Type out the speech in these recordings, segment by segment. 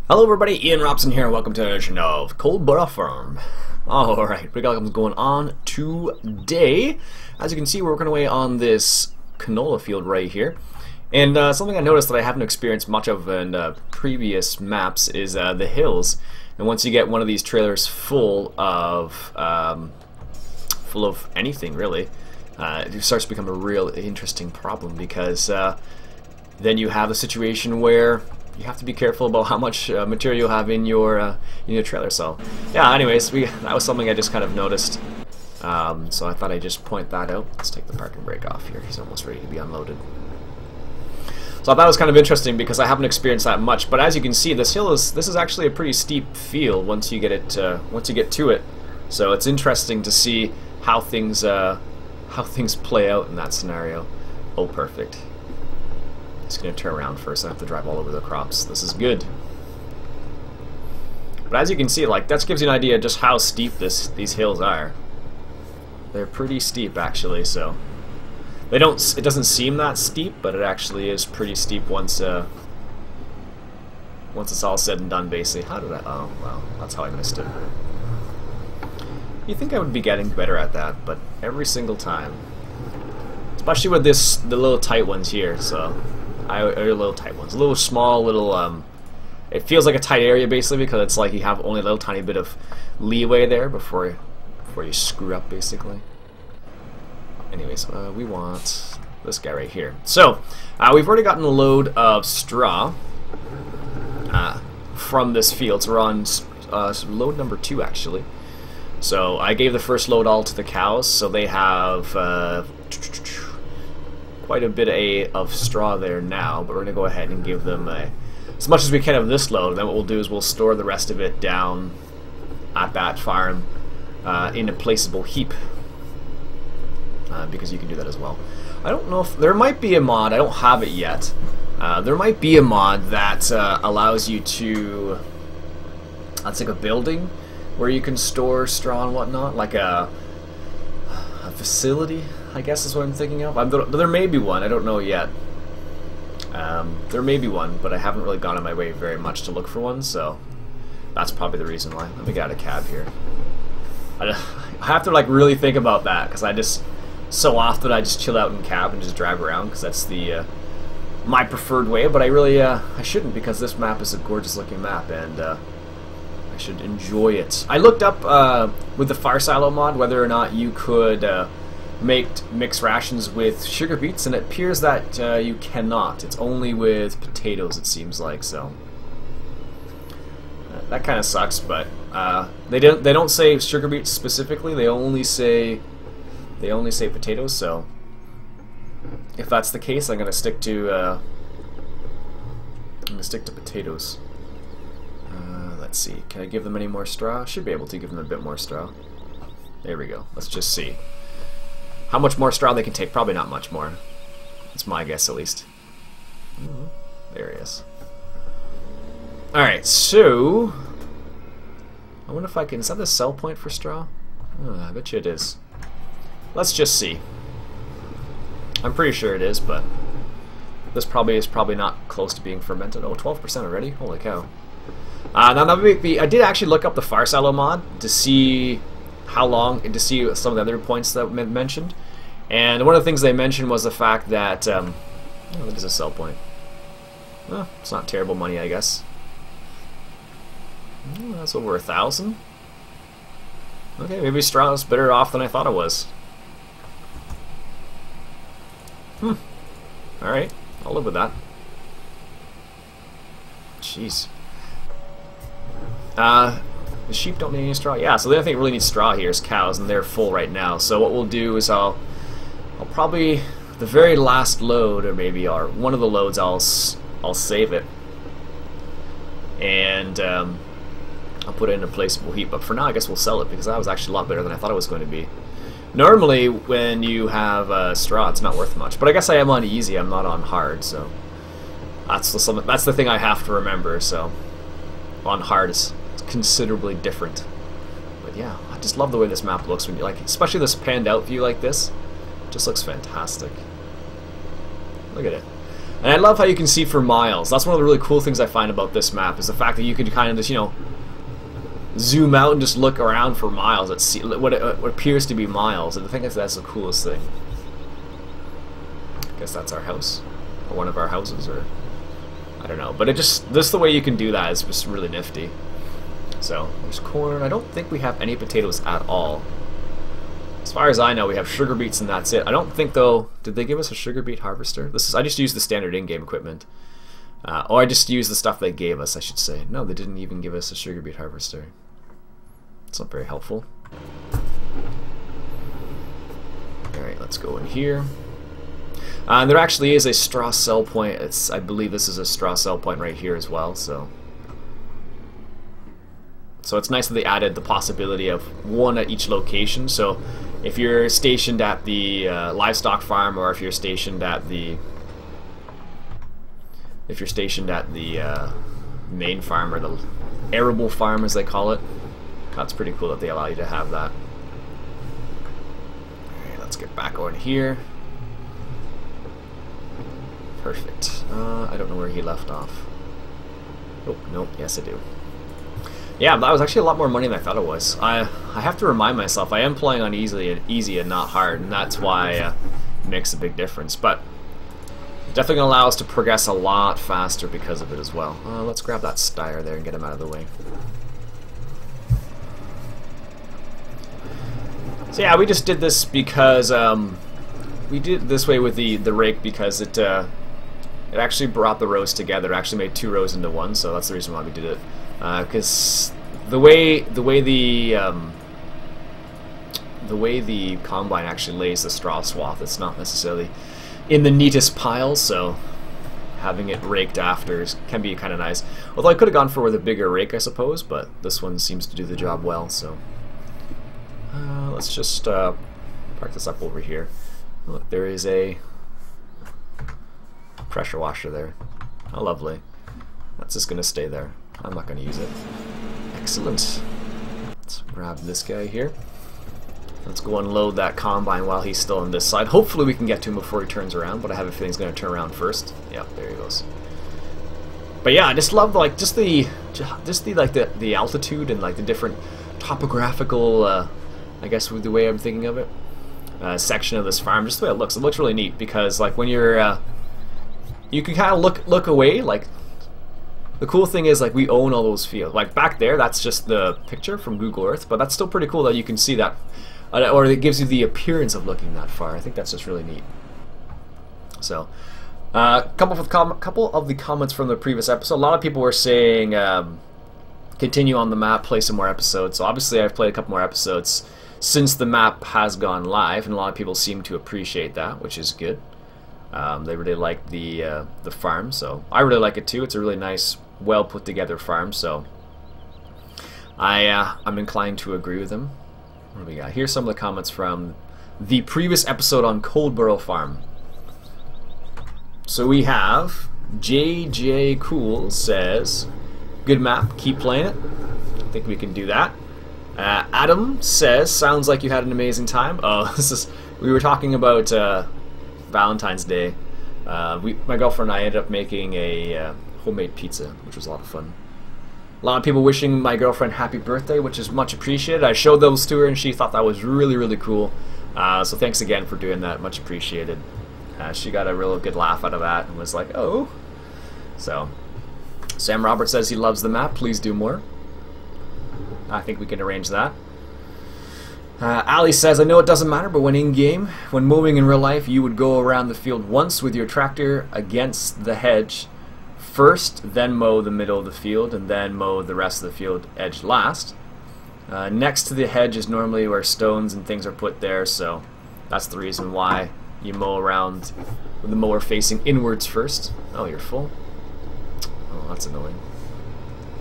Hello everybody, Iain Robson here, and welcome to the edition of Coldborough Farm. Alright, we got what's going on today. As you can see, we're working away on this canola field right here. And something I noticed that I haven't experienced much of in previous maps is the hills. And once you get one of these trailers full of anything really, it starts to become a real interesting problem because then you have a situation where you have to be careful about how much material you have in your trailer. So yeah, anyways, that was something I just kind of noticed. So I thought I'd just point that out. Let's take the parking brake off here. He's almost ready to be unloaded. So I thought it was kind of interesting because I haven't experienced that much. But as you can see, this is actually a pretty steep field once you get to it. So it's interesting to see how things play out in that scenario. Oh, perfect. Just going to turn around first. I have to drive all over the crops. This is good. But as you can see, like, that gives you an idea of just how steep these hills are. They're pretty steep actually, so it doesn't seem that steep, but it actually is pretty steep once it's all said and done, basically. Oh, well, that's how I missed it. You'd think I would be getting better at that, but every single time. Especially with the little tight ones here, so little tight ones, a little small, it feels like a tight area basically because it's like you have only a little tiny bit of leeway there before you screw up basically. Anyways, we want this guy right here. So we've already gotten a load of straw from this field, so we're on load number 2 actually. So I gave the first load all to the cows, so they have quite a bit of straw there now, but we're going to go ahead and give them as much as we can of this load, and then what we'll do is we'll store the rest of it down at that farm in a placeable heap, because you can do that as well. I don't know if there might be a mod, I don't have it yet, there might be a mod that allows you to, that's like a building where you can store straw and whatnot, like a facility, I guess is what I'm thinking of. There may be one, I don't know yet. There may be one, but I haven't really gone on my way very much to look for one, so that's probably the reason why. Let me get out a cab here. I have to like really think about that, because so often I just chill out in cab and just drive around, because that's my preferred way, but I shouldn't, because this map is a gorgeous looking map, and I should enjoy it. I looked up with the Fire Silo mod whether or not you could make mixed rations with sugar beets, and it appears that you cannot. It's only with potatoes, it seems like. So that kind of sucks. But they don't say sugar beets specifically. They only say potatoes. So if that's the case, I'm gonna stick to potatoes. Let's see. Can I give them any more straw? I should be able to give them a bit more straw. There we go. Let's just see how much more straw they can take. Probably not much more. That's my guess, at least. There he is. Alright, so I wonder if I can... Is that the sell point for straw? Oh, I bet you it is. Let's just see. I'm pretty sure it is, but this is probably not close to being fermented. Oh, 12% already? Holy cow. Now that might be... I did actually look up the Fire Silo mod to see how long, and to see some of the other points that mentioned. And one of the things they mentioned was the fact that oh, that is a sell point. Well, it's not terrible money, I guess. Oh, that's over 1,000. Okay, maybe straw is better off than I thought it was. Alright, I'll live with that. Jeez. The sheep don't need any straw. Yeah, so the only thing that really needs straw here is cows, and they're full right now. So what we'll do is I'll probably, the very last load, or maybe one of the loads, I'll save it, and I'll put it in a placeable heap. But for now, I guess we'll sell it, because that was actually a lot better than I thought it was going to be. Normally, when you have straw, it's not worth much. But I guess I am on easy. I'm not on hard, so that's the thing I have to remember. So on hard, it's considerably different. But yeah, I just love the way this map looks when you especially this panned out view like this. It just looks fantastic. Look at it. And I love how you can see for miles. That's one of the really cool things I find about this map, is the fact that you can kind of just, you know, zoom out and just look around for miles at what appears to be miles. And I think that's the coolest thing. I guess that's our house, or one of our houses, or I don't know. But it just the way you can do that is just really nifty. So there's corn. I don't think we have any potatoes at all. As far as I know, we have sugar beets and that's it. I don't think, though, did they give us a sugar beet harvester? I just used the standard in-game equipment. Or I just used the stuff they gave us, I should say. No, they didn't even give us a sugar beet harvester. It's not very helpful. Alright, let's go in here. And there actually is a straw sell point. I believe this is a straw sell point right here as well, so it's nice that they added the possibility of one at each location. So if you're stationed at the livestock farm, or if you're stationed at the main farm, or the arable farm as they call it, that's pretty cool that they allow you to have that. Alright, let's get back on here. Perfect. I don't know where he left off. Oh, nope, yes I do. Yeah, that was actually a lot more money than I thought it was. I have to remind myself, I am playing on easy and not hard, and that's why it makes a big difference. But definitely going to allow us to progress a lot faster because of it as well. Let's grab that Steyr there and get him out of the way. So yeah, we just did this because we did it this way with the rake because it actually brought the rows together. It actually made 2 rows into one, so that's the reason why we did it. Because the way the combine actually lays the straw swath, it's not necessarily in the neatest pile, so having it raked after can be kind of nice. Although I could have gone for with a bigger rake, I suppose, but this one seems to do the job well. So let's just park this up over here. Look, there is a pressure washer there. How lovely. That's just going to stay there. I'm not going to use it. Excellent. Let's grab this guy here. Let's go unload that combine while he's still on this side. Hopefully we can get to him before he turns around, but I have a feeling he's going to turn around first. Yep, there he goes. But yeah, I just love like the altitude and like the different topographical I guess with the way I'm thinking of it, section of this farm. Just the way it looks. It looks really neat because like when you're you can kind of look away. Like the cool thing is like we own all those fields. Like back there, that's just the picture from Google Earth, but that's still pretty cool that you can see that, or it gives you the appearance of looking that far. I think that's just really neat. So, couple of the comments from the previous episode. A lot of people were saying continue on the map, play some more episodes. So obviously I've played a couple more episodes since the map has gone live, and a lot of people seem to appreciate that, which is good. They really like the farm, so I really like it too. It's a really nice, well put together farm, so I'm inclined to agree with them. What do we got? Here's some of the comments from the previous episode on Coldborough Farm. So we have JJ Cool says, good map, keep playing it. I think we can do that. Adam says, sounds like you had an amazing time. Oh, we were talking about Valentine's Day. My girlfriend and I ended up making a homemade pizza, which was a lot of fun. A lot of people wishing my girlfriend happy birthday, which is much appreciated. I showed those to her and she thought that was really, really cool. So thanks again for doing that, much appreciated. She got a real good laugh out of that and was like, oh. So, Sam Robert says he loves the map, please do more. I think we can arrange that. Ali says, I know it doesn't matter, but when in-game, when mowing in real life, you would go around the field once with your tractor against the hedge first, then mow the middle of the field, and then mow the rest of the field edge last. Next to the hedge is normally where stones and things are put there, so that's the reason why you mow around with the mower facing inwards first. Oh, you're full? Oh, that's annoying.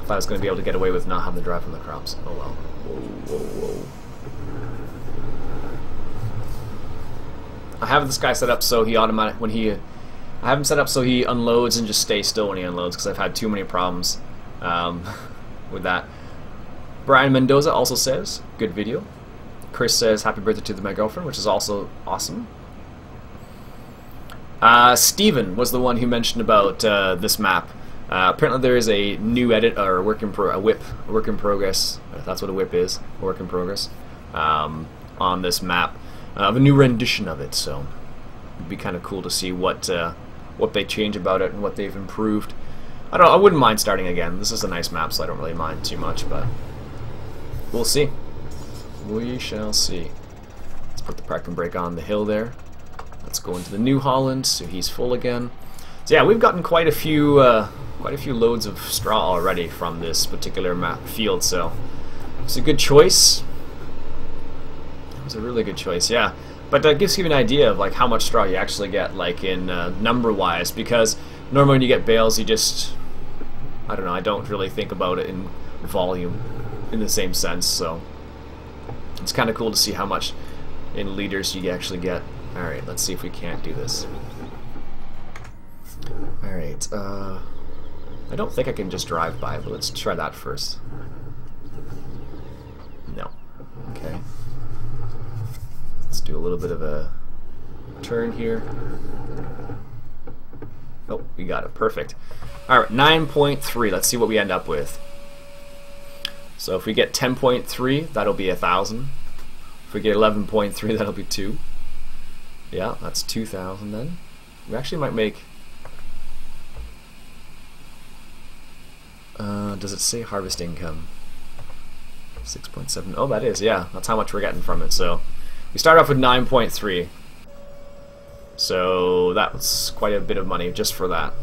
I thought I was going to be able to get away with not having to drive from the crops. Oh well. Whoa, whoa, whoa. I have this guy set up so he I have him set up so he unloads and just stays still when he unloads because I've had too many problems with that. Brian Mendoza also says, good video. Chris says, happy birthday to my girlfriend, which is also awesome. Steven was the one who mentioned about this map. Apparently there is a new edit, or a work in progress, if that's what a whip is, a work in progress, on this map, of a new rendition of it, so it'd be kind of cool to see what they change about it and what they've improved. I wouldn't mind starting again. This is a nice map, so I don't really mind too much, but we'll see. We shall see. Let's put the parking brake on the hill there. Let's go into the New Holland, so he's full again. So yeah, we've gotten quite a few loads of straw already from this particular field, so it's a good choice. It was a really good choice, yeah. But that gives you an idea of like how much straw you actually get, like in number-wise, because normally when you get bales, you just, I don't know, I don't really think about it in volume in the same sense, so it's kind of cool to see how much in liters you actually get. Alright, let's see if we can't do this. Alright, I don't think I can just drive by, but let's try that first. No. Okay. Let's do a little bit of a turn here. Oh, we got it. Perfect. Alright, 9.3. Let's see what we end up with. So if we get 10.3, that'll be 1,000. If we get 11.3, that'll be 2. Yeah, that's 2,000 then. We actually might make... does it say harvest income? 6.7. Oh, that is, yeah. That's how much we're getting from it. So we start off with 9.3. So that's quite a bit of money just for that.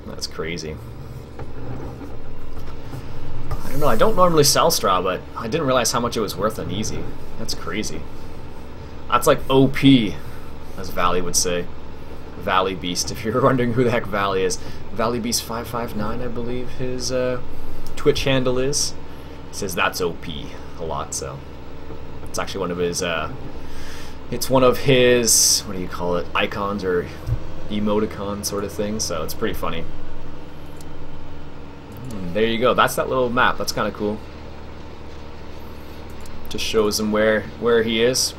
That's crazy. I don't know, I don't normally sell straw, but I didn't realize how much it was worth on Easy. That's crazy. That's like OP, as Valley would say. Valley Beast, if you're wondering who the heck Valley is. Valley Beast 559, I believe his Twitch handle is. He says that's OP a lot, so it's actually one of his it's one of his, what do you call it, icons or emoticon sort of thing, so it's pretty funny. There you go, that's that little map. That's kind of cool. Just shows him where he is.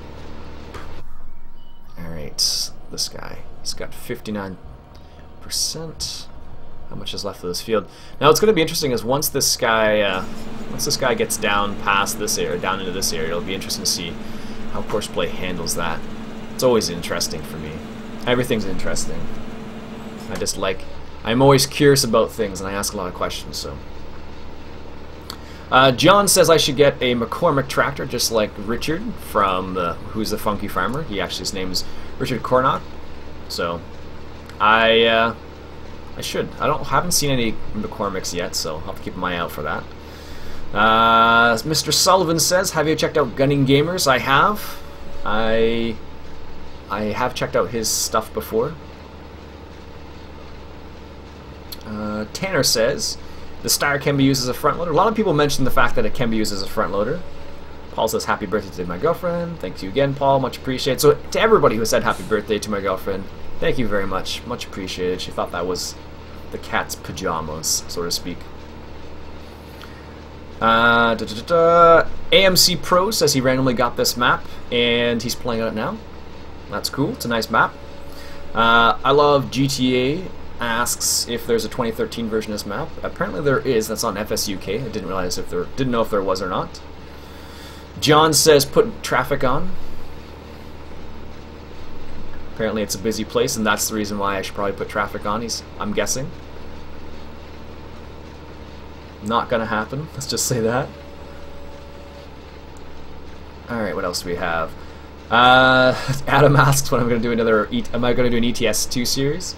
Alright, this guy, he's got 59%. How much is left of this field? Now what's going to be interesting is once this guy gets down past this area, down into this area, it'll be interesting to see how Courseplay handles that. It's always interesting for me. Everything's interesting. I'm always curious about things and I ask a lot of questions, so. John says I should get a McCormick tractor just like Richard from Who's the Funky Farmer. His name is Richard Cornock. So I should. Haven't seen any McCormicks yet, so I'll have to keep my eye out for that. Mr. Sullivan says, have you checked out Gunning Gamers? I have. I have checked out his stuff before. Tanner says, the Star can be used as a front loader. A lot of people mention the fact that it can be used as a front loader. Paul says, happy birthday to my girlfriend. Thank you again, Paul. Much appreciated. So to everybody who said happy birthday to my girlfriend, thank you very much. Much appreciated. She thought that was the cat's pajamas, so to speak. AMC Pro says he randomly got this map and he's playing on it now. That's cool. It's a nice map. I love GTA asks if there's a 2013 version of this map. Apparently there is. That's on FSUK. I didn't know if there was or not. John says put traffic on. Apparently it's a busy place and that's the reason why I should probably put traffic on. I'm guessing. Not gonna happen. Let's just say that. Alright, what else do we have? Adam asks when I'm gonna do am I gonna do an ETS2 series?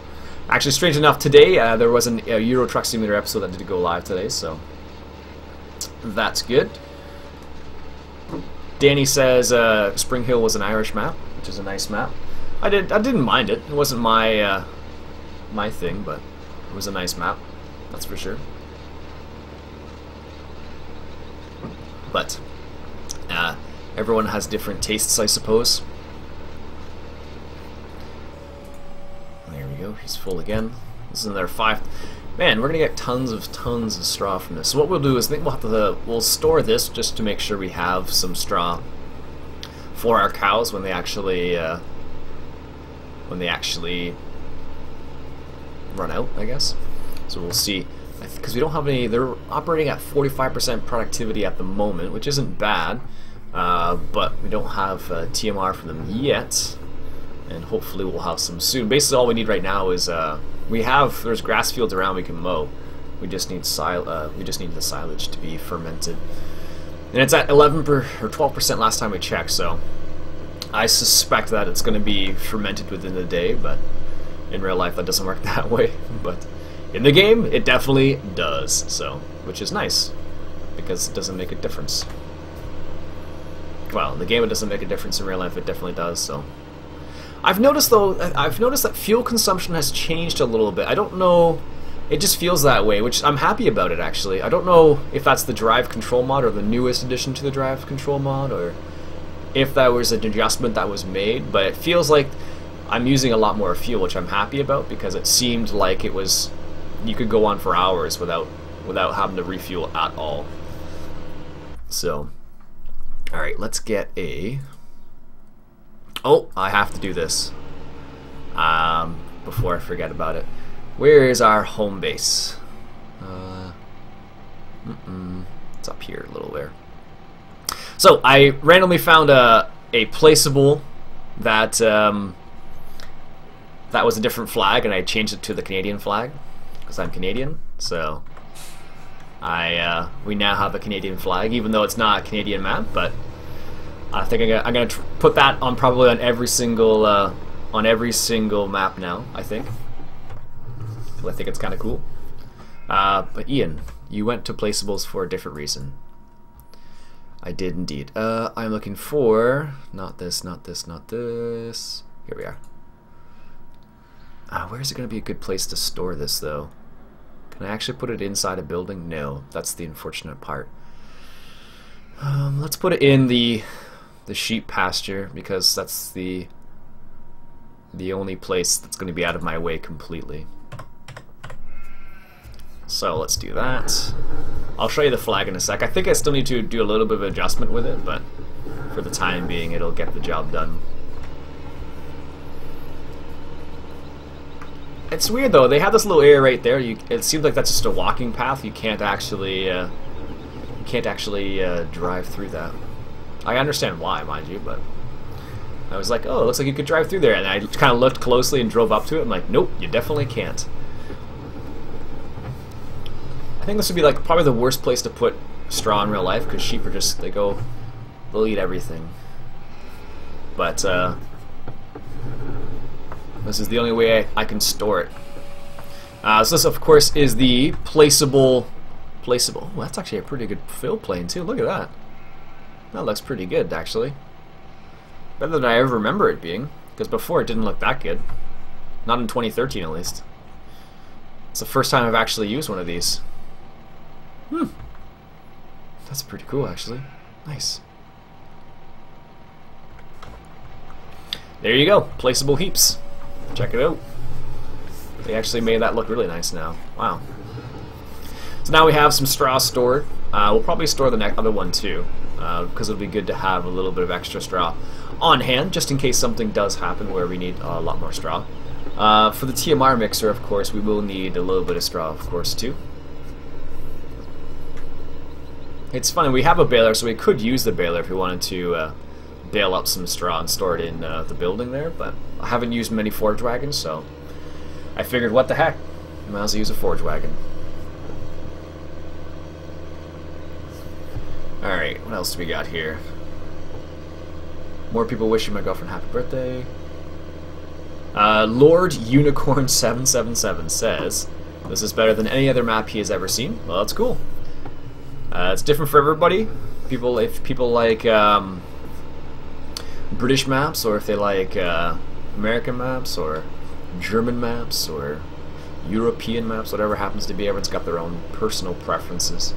Actually, strange enough, today there was a Euro Truck Simulator episode that did go live today, so that's good. Danny says Spring Hill was an Irish map, which is a nice map. I didn't mind it. It wasn't my my thing, but it was a nice map. That's for sure. But everyone has different tastes, I suppose. There we go. He's full again. This is another 5. Man, we're gonna get tons of straw from this. So what we'll do is we'll store this just to make sure we have some straw for our cows when they actually when they actually run out, I guess. So we'll see. Because we don't have any, they're operating at 45% productivity at the moment, which isn't bad, but we don't have TMR for them yet, and hopefully we'll have some soon. Basically all we need right now is, there's grass fields around we can mow. We just need the silage to be fermented. And it's at 11 or 12% last time we checked, so I suspect that it's going to be fermented within the day, but in real life that doesn't work that way. But in the game, it definitely does, so, which is nice, because it doesn't make a difference. Well, in the game it doesn't make a difference, in real life it definitely does, so. I've noticed that fuel consumption has changed a little bit. I don't know, it just feels that way, which I'm happy about it actually. I don't know if that's the drive control mod or the newest addition to the drive control mod, or if that was an adjustment that was made, but it feels like I'm using a lot more fuel, which I'm happy about, because it seemed like it was, you could go on for hours without having to refuel at all. So, alright, let's get a... Oh, I have to do this before I forget about it. Where is our home base? It's up here a little there. So, I randomly found a placeable that that was a different flag, and I changed it to the Canadian flag because I'm Canadian. So we now have a Canadian flag, even though it's not a Canadian map. But I think I'm gonna put that on probably on every single map now. I think it's kind of cool. But Ian, you went to placeables for a different reason. I did indeed. I'm looking for not this, not this, not this. Here we are. Where is it going to be a good place to store this, though? Can I actually put it inside a building? No, that's the unfortunate part. Let's put it in the sheep pasture, because that's the only place that's going to be out of my way completely. So let's do that. I'll show you the flag in a sec. I think I still need to do a little bit of adjustment with it, but for the time being it'll get the job done. It's weird though, they have this little area right there. It seems like that's just a walking path. You can't actually drive through that. I understand why, mind you, but I was like, oh, it looks like you could drive through there, and I kind of looked closely and drove up to it. I'm like, nope, you definitely can't. I think this would be like probably the worst place to put straw in real life, because sheep are just, they'll eat everything. But this is the only way I can store it. So this, of course, is the placeable. Oh, that's actually a pretty good fill plane too. Look at that. That looks pretty good, actually. Better than I ever remember it being, because before it didn't look that good. Not in 2013, at least. It's the first time I've actually used one of these. That's pretty cool, actually. Nice. There you go, placeable heaps. Check it out. They actually made that look really nice now. Wow. So now we have some straw stored. We'll probably store the other one too, because it'll be good to have a little bit of extra straw on hand, just in case something does happen where we need a lot more straw. For the TMR mixer, of course, we will need a little bit of straw, of course, too. It's funny, we have a baler, so we could use the baler if we wanted to bale up some straw and store it in the building there, but I haven't used many forage wagons, so I figured, what the heck, I might as well use a forage wagon. Alright, what else do we got here? More people wishing my girlfriend happy birthday. Lord Unicorn 777 says, this is better than any other map he has ever seen. Well, that's cool. It's different for everybody. If people like British maps, or if they like American maps, or German maps, or European maps, whatever happens to be, everyone's got their own personal preferences.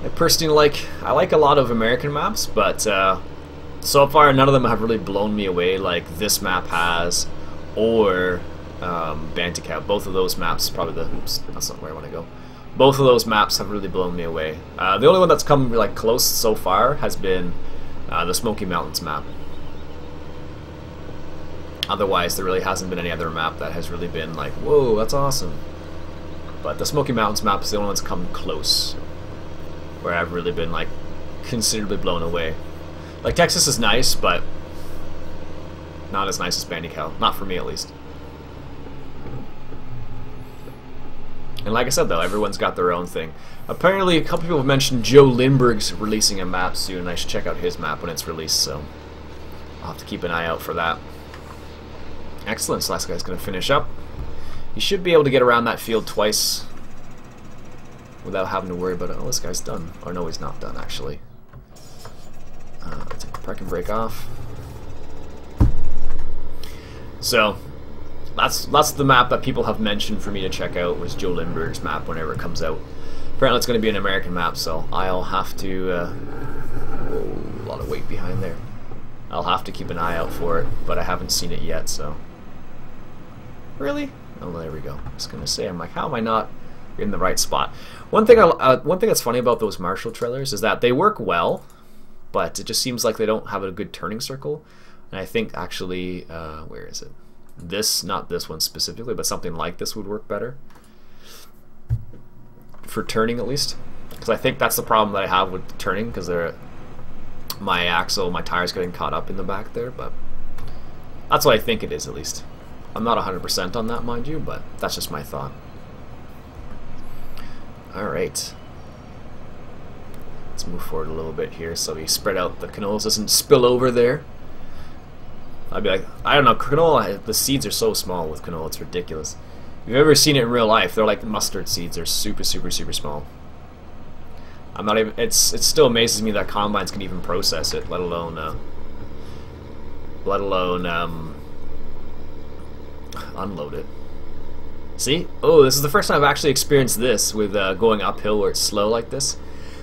I personally I like a lot of American maps, but so far none of them have really blown me away like this map has, or Bandicoot. Both of those maps, probably the, oops, that's not where I want to go. Both of those maps have really blown me away. The only one that's come like close so far has been the Smoky Mountains map. Otherwise, there really hasn't been any other map that has really been like, whoa, that's awesome. But the Smoky Mountains map is the only one that's come close, where I've really been like considerably blown away. Like Texas is nice, but not as nice as Bandicoot. Not for me, at least. And like I said, though, everyone's got their own thing. Apparently, a couple people have mentioned Joe Lindbergh's releasing a map soon. I should check out his map when it's released, so I'll have to keep an eye out for that. Excellent. So last guy's going to finish up. You should be able to get around that field twice without having to worry about it. Oh, this guy's done. Or no, he's not done, actually. Take the parking brake off. So, that's the map that people have mentioned for me to check out, was Joe Lindbergh's map whenever it comes out. Apparently it's going to be an American map, so I'll have to... whoa, a lot of weight behind there. I'll have to keep an eye out for it, but I haven't seen it yet, so... Really? Oh, there we go. I was going to say, I'm like, how am I not in the right spot? One thing that's funny about those Marshall trailers is that they work well, but it just seems like they don't have a good turning circle. And I think actually, where is it? This, not this one specifically, but something like this would work better. For turning, at least. Because I think that's the problem that I have with turning, because my axle, my tire's getting caught up in the back there, but that's what I think it is, at least. I'm not 100% on that, mind you, but that's just my thought. Alright. Let's move forward a little bit here so we spread out the canolas, doesn't spill over there. I'd be like, I don't know, canola, the seeds are so small with canola, it's ridiculous. If you've ever seen it in real life, they're like mustard seeds, they're super, super, super small. I'm not even, it still amazes me that combines can even process it, let alone unload it. See? Oh, this is the first time I've actually experienced this with going uphill where it's slow like this.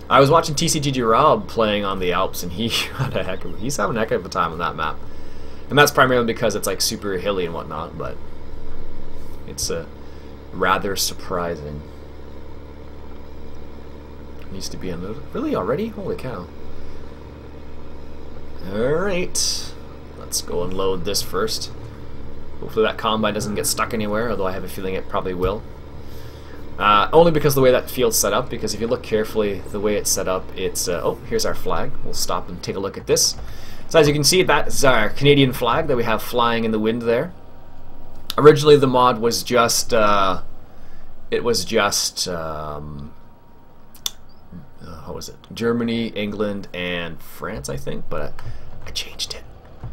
I was watching TCGG Rob playing on the Alps, and he's having a heck of a time on that map. And that's primarily because it's like super hilly and whatnot, but it's rather surprising. It needs to be unloaded. Really, already? Holy cow. Alright. Let's go unload this first. Hopefully that combine doesn't get stuck anywhere, although I have a feeling it probably will. Only because of the way that field's set up, because if you look carefully, the way it's set up, it's... oh, here's our flag. We'll stop and take a look at this. So as you can see, that's our Canadian flag that we have flying in the wind there. Originally the mod was just... what was it? Germany, England, and France, I think, but I changed it.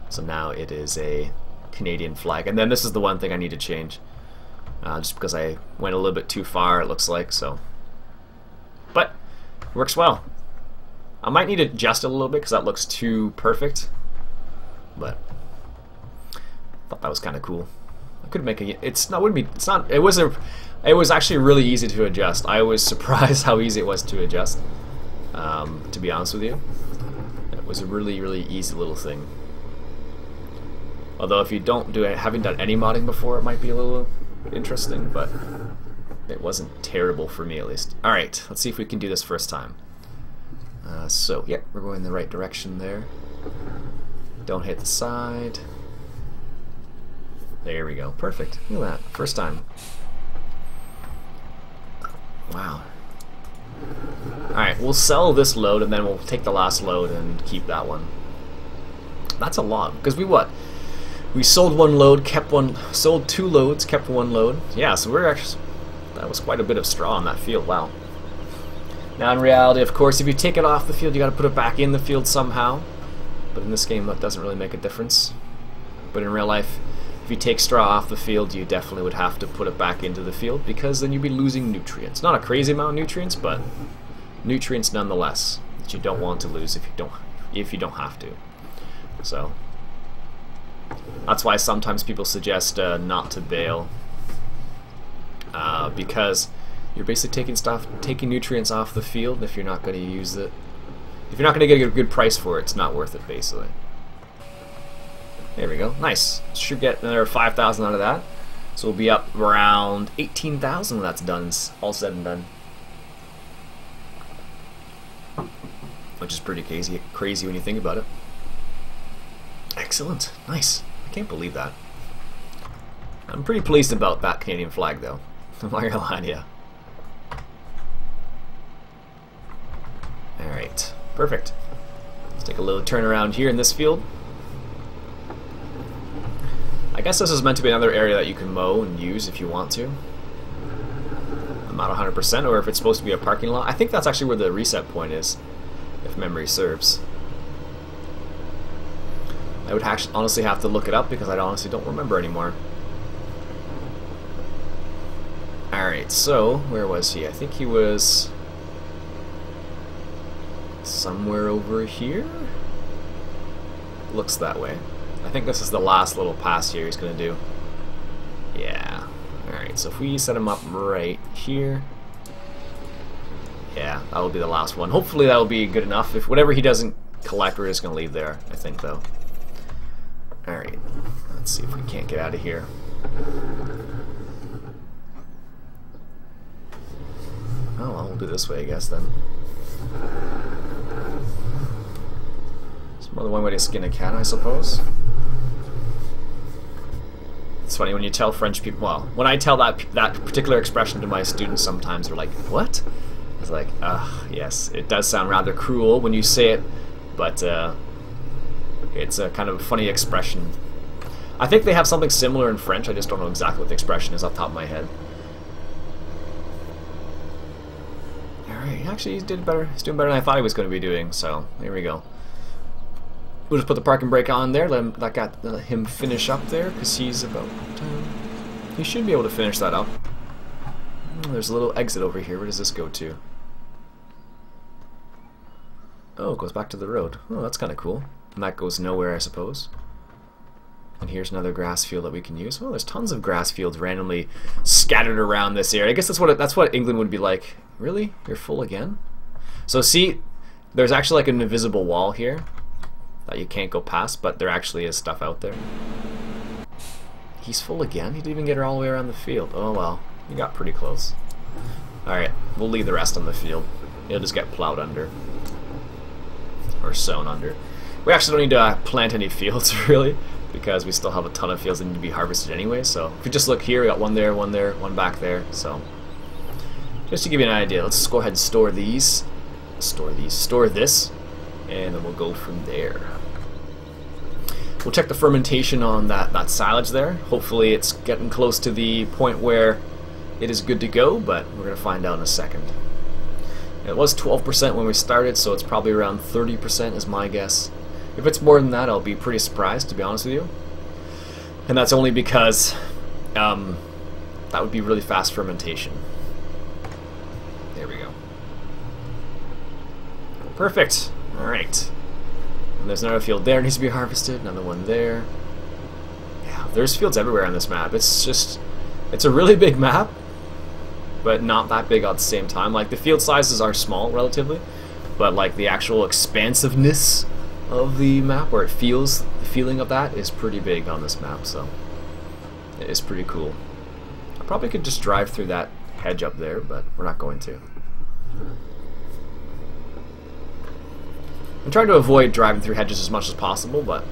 So now it is a Canadian flag. And then this is the one thing I need to change. Just because I went a little bit too far, it looks like, so. But, it works well. I might need to adjust it a little bit because that looks too perfect. But, I thought that was kind of cool. I could make a, it was actually really easy to adjust. I was surprised how easy it was to adjust, to be honest with you. It was a really, really easy little thing. Although if you don't do it, haven't done any modding before, it might be a little interesting, but it wasn't terrible for me at least. Alright, let's see if we can do this first time. So, yeah, we're going in the right direction there. Don't hit the side. There we go. Perfect. Look at that. First time. Wow. Alright, we'll sell this load and then we'll take the last load and keep that one. That's a lot, because we sold one load, kept one, sold two loads, kept one load. Yeah, so we're actually, that was quite a bit of straw on that field, wow. Now in reality, of course, if you take it off the field, you gotta put it back in the field somehow. But in this game, that doesn't really make a difference. But in real life, if you take straw off the field, you definitely would have to put it back into the field, because then you'd be losing nutrients. Not a crazy amount of nutrients, but nutrients nonetheless, that you don't want to lose if you don't have to. So that's why sometimes people suggest not to bale, because you're basically taking nutrients off the field, and if you're not going to use it, if you're not going to get a good price for it, it's not worth it, basically. There we go. Nice. Should get another 5,000 out of that. So we'll be up around 18,000 when that's done, all said and done. Which is pretty crazy when you think about it. Excellent. Nice. I can't believe that. I'm pretty pleased about that Canadian flag, though. I'm not gonna lie to you. Alright, perfect. Let's take a little turn around here in this field. I guess this is meant to be another area that you can mow and use if you want to. I'm not 100%, or if it's supposed to be a parking lot. I think that's actually where the reset point is, if memory serves. I would actually honestly have to look it up because I honestly don't remember anymore. Alright, so where was he? I think he was somewhere over here? Looks that way. I think this is the last little pass here he's going to do. Yeah. Alright, so if we set him up right here. Yeah, that'll be the last one. Hopefully that'll be good enough. If whatever he doesn't collect, we're just going to leave there, I think, though. Alright, let's see if we can't get out of here. Oh, well, we'll do this way, I guess, then. There's more than one way to skin a cat, I suppose. It's funny when you tell French people, well, when I tell that particular expression to my students, sometimes they're like, what? It's like, yes, it does sound rather cruel when you say it, but it's a kind of a funny expression. I think they have something similar in French, I just don't know exactly what the expression is off the top of my head. Alright, actually he's doing better than I thought he was going to be doing, so there we go. We'll just put the parking brake on there, let him finish up there, because he's about... he should be able to finish that up. There's a little exit over here. Where does this go to? Oh, it goes back to the road. Oh, that's kind of cool. And that goes nowhere, I suppose. And here's another grass field that we can use. Oh, there's tons of grass fields randomly scattered around this area. I guess that's what England would be like. Really? You're full again? So see, there's actually like an invisible wall here that you can't go past, but there actually is stuff out there. He's full again? He didn't even get her all the way around the field. Oh well, he got pretty close. Alright, we'll leave the rest on the field. It'll just get plowed under. Or sown under. We actually don't need to plant any fields, really, because we still have a ton of fields that need to be harvested anyway. So if we just look here, we got one there, one back there. So just to give you an idea, let's go ahead and store these. Store this, and then we'll go from there. We'll check the fermentation on that silage there. Hopefully it's getting close to the point where it is good to go, but we're going to find out in a second. It was 12% when we started, so it's probably around 30% is my guess. If it's more than that, I'll be pretty surprised, to be honest with you. And that's only because that would be really fast fermentation. There we go. Perfect. Alright. And there's another field there needs to be harvested, another one there. Yeah, there's fields everywhere on this map. It's a really big map, but not that big at the same time. Like, the field sizes are small relatively, but like the actual expansiveness of the map, where it feels, the feeling of that is pretty big on this map, so it is pretty cool. I probably could just drive through that hedge up there, but we're not going to. I'm trying to avoid driving through hedges as much as possible, but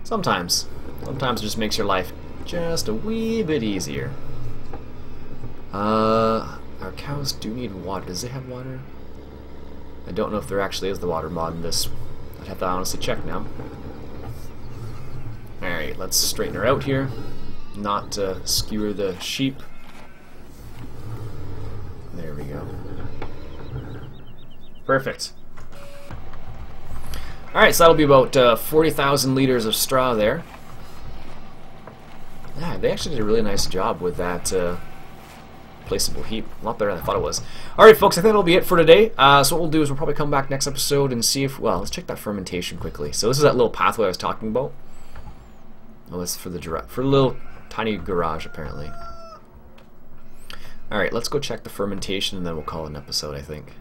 sometimes it just makes your life just a wee bit easier. Our cows do need water. Does it have water? I don't know if there actually is the water mod in this. I'd have to honestly check now. Alright, let's straighten her out here. Not skewer the sheep. There we go. Perfect. Alright, so that'll be about 40,000 liters of straw there. Yeah, they actually did a really nice job with that placeable heap. A lot better than I thought it was. Alright folks, I think that'll be it for today. So what we'll do is we'll probably come back next episode and see if, well, let's check that fermentation quickly. So this is that little pathway I was talking about. Oh, that's for the little tiny garage apparently. Alright, let's go check the fermentation and then we'll call it an episode, I think.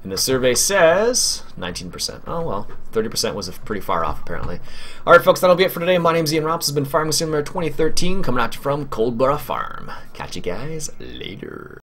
And the survey says 19%. Oh well, 30% was pretty far off apparently. Alright folks, that'll be it for today. My name's Iain. Robson has been Farming Simulator 2013, coming at you from Coldborough Farm. Catch you guys later.